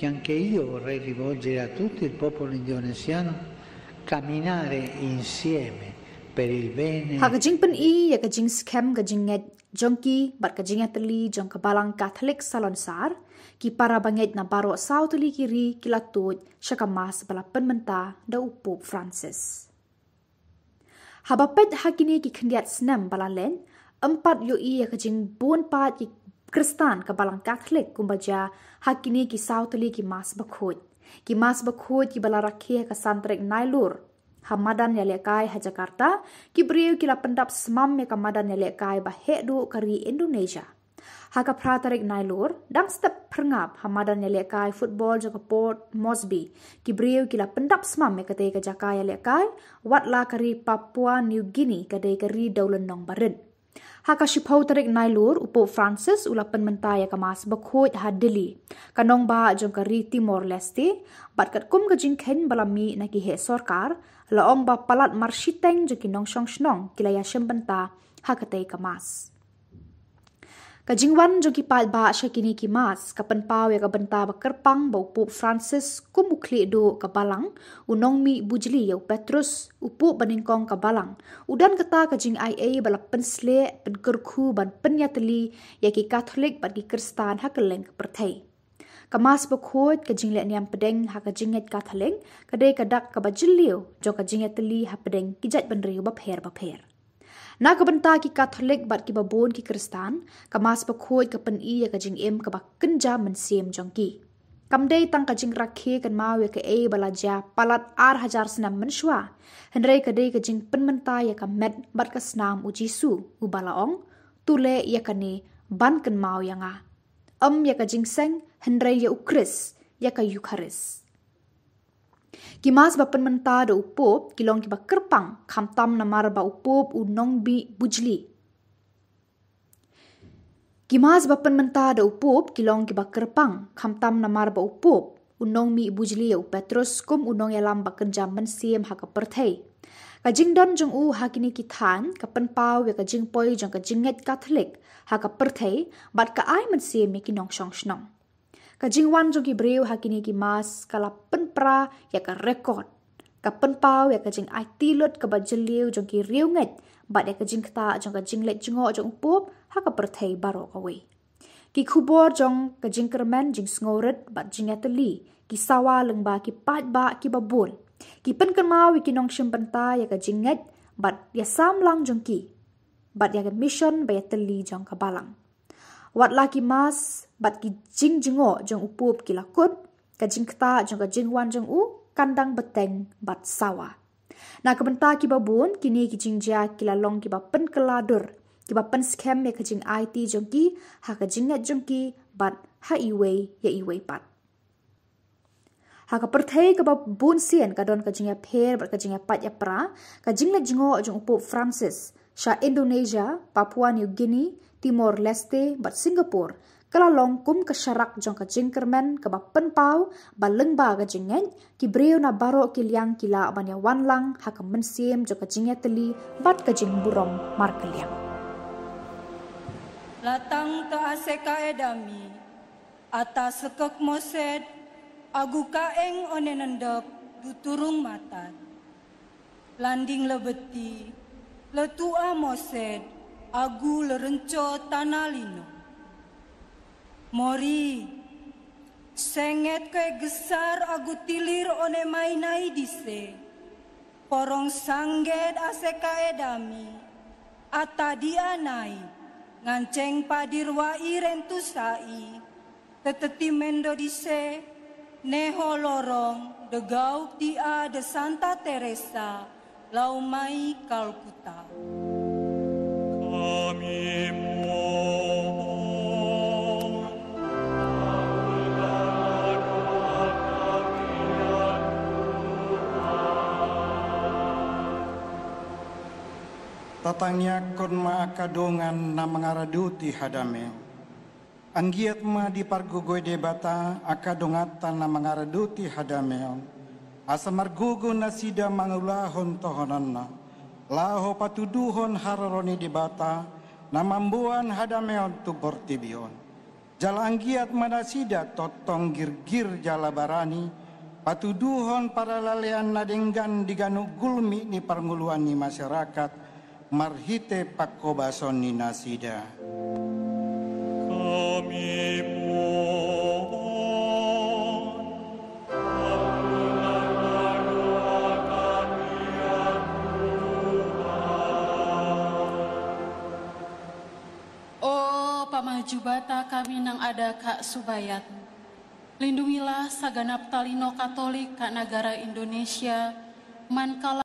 che anche io vorrei rivolgere a tutto il popolo indonesiano, camminare insieme per il bene. Hakajing pen I ya kajing scam kajing nget jongki bat kajing ateli jong kabalang Katolik salonsar ki para banget na baro sauteli kiri kilatut syakamas bala penmenta da upop Francis. Habapet hakini ki kendiat senam balalen 4 yoi ya kajing bun pat ki Kristan kabalang Katolik kumbaja hakini ki sauteli ki mas bakut ki bala rakyat ka santrek nailur Hamadan ya lekai ha Jakarta ki beriu kila pendap semam ya kamadan ya lekai ba hedu kari Indonesia. Haka pratarik nailur dang step perngap hamadan ya lekai football jaka Port Moresby ki beriu kila pendap semam ya kate ka jaka ya lekai watla kari Papua New Guinea kadai kari daulan nong barin. Haka shipau tarik nailur upo Francis ula penmenta ya kamas bakhoj ha Delhi kanong ba jong kari Timor Leste bat kat kum ka jingkhen balami na ki he sarkar laong ba palat marshiteng jo kinong shong shnong kilaya shembenta hakatei kamas kajingwan jo ki pal ba shakini ki mas kapan paw ya kabenta ba kerpang ba upo Francis kumukli do kabalang unong mi bujli ya Petrus upo baningkong kabalang udan kata kajing IA bala pensle penkerku ban penyateli ya ki Katolik ban ki Kristan hakeleng perthai Kamas bakhoj kajing le niam pedeng ha kajinget Katolik kadai kadak kabajiliu jo kajinget teli ha pedeng kijat benriu bapher na kabenta ki Katolik bat ki babon ki Kristan kamas bakhoj kapen I ya kajing em kabak kenja mensiem jongki kamdei tang kajing rakhe kan mawe ke e balaja palat ar hajar senam menshwa hendrei kadai kajing penmenta ya kamet bat kasnam ujisu ubalaong tule ya kane ban kan mau yanga ya kajing seng hendrei ya ukris ya ka Eucharis. Kimas ba penmenta da upop kilong ki ba kerpang kamtam namar ba upop unong bi bujli. Kimas ba penmenta da upop kilong ki ba kerpang kamtam namar ba upop unong mi bujli ya Petrus kum unong ya lam ba kenjam mensiem ha ka perthei. Kajing don jong u hakini ki than ka penpau ya kajing poi jong kajing nget Katolik ha ka perthei bat ka ai mensiem ya kinong shong shnong. Kajing wan jong ki breu hakini ki mas kala penpra ya ka rekod ka penpau ya kajing ai tilot ka bajeliu jong ki riu nget bat ya kajing kta jong kajing let jongo jong upop ha ka perthei baro away ki khubor jong kajing kermen jing sngoret bat jing ateli ki sawa lengba ki pat ba ki babul ki pen kemau ki nong shempenta ya kajing nget bat ya samlang jong ki bat ya mission ba ya teli jong kabalang wat laki mas bat ki jing jingo jong upup ki lakut kajing kta jong kajing wan jong u kandang beteng bat sawa na kebenta ki babun kini ki jingja ki lalong ki ba pen keladur ki ba pen scam ya kajing IT jong ki ha kajing nget jong ki bat ha iwei ya iwei pat ha ka perthei ka ba bun sien ka don kajing ya pher bat kajing ya pat ya pra kajing le jingo jong upup Francis sha Indonesia Papua New Guinea Timor Leste bat Singapore kalalong kum kasyarak jong kajing kermen ka ba penpau ba lengba kajing ngen ki breu na baro ki liang kila banya wanlang ha ka mensiem jong kajing ya teli bat kajing burong mar keliang latang ta aseka edami atas sekek mosed agu kaeng onenendep duturung matan landing lebeti letua mosed agu lerenco tanalino mori senget ke gesar agu tilir one mainai dise porong sangget aseka edami ata dianai nganceng padirwa irentusai teteti mendo dise neho lorong degau dia de Santa Teresa laumai Kalkuta kami tatangnya kon ma akadongan na mangaraduti hadame anggiat ma di pargugoy debata akadongatan na mangaraduti hadame asa margugo na sida mangulahon tohonanna laho patuduhon hararoni debata na mambuan hadameon tu bortibion Jalanggiat manasida totong girgir jala barani, patuduhon para lalean nadenggan diganu gulmi ni parnguluan ni masyarakat, marhite pakobason ni nasida. Kami Jubata kami nang ada Kak Subayat. Lindungilah saganap talino Katolik Kak negara Indonesia, mankala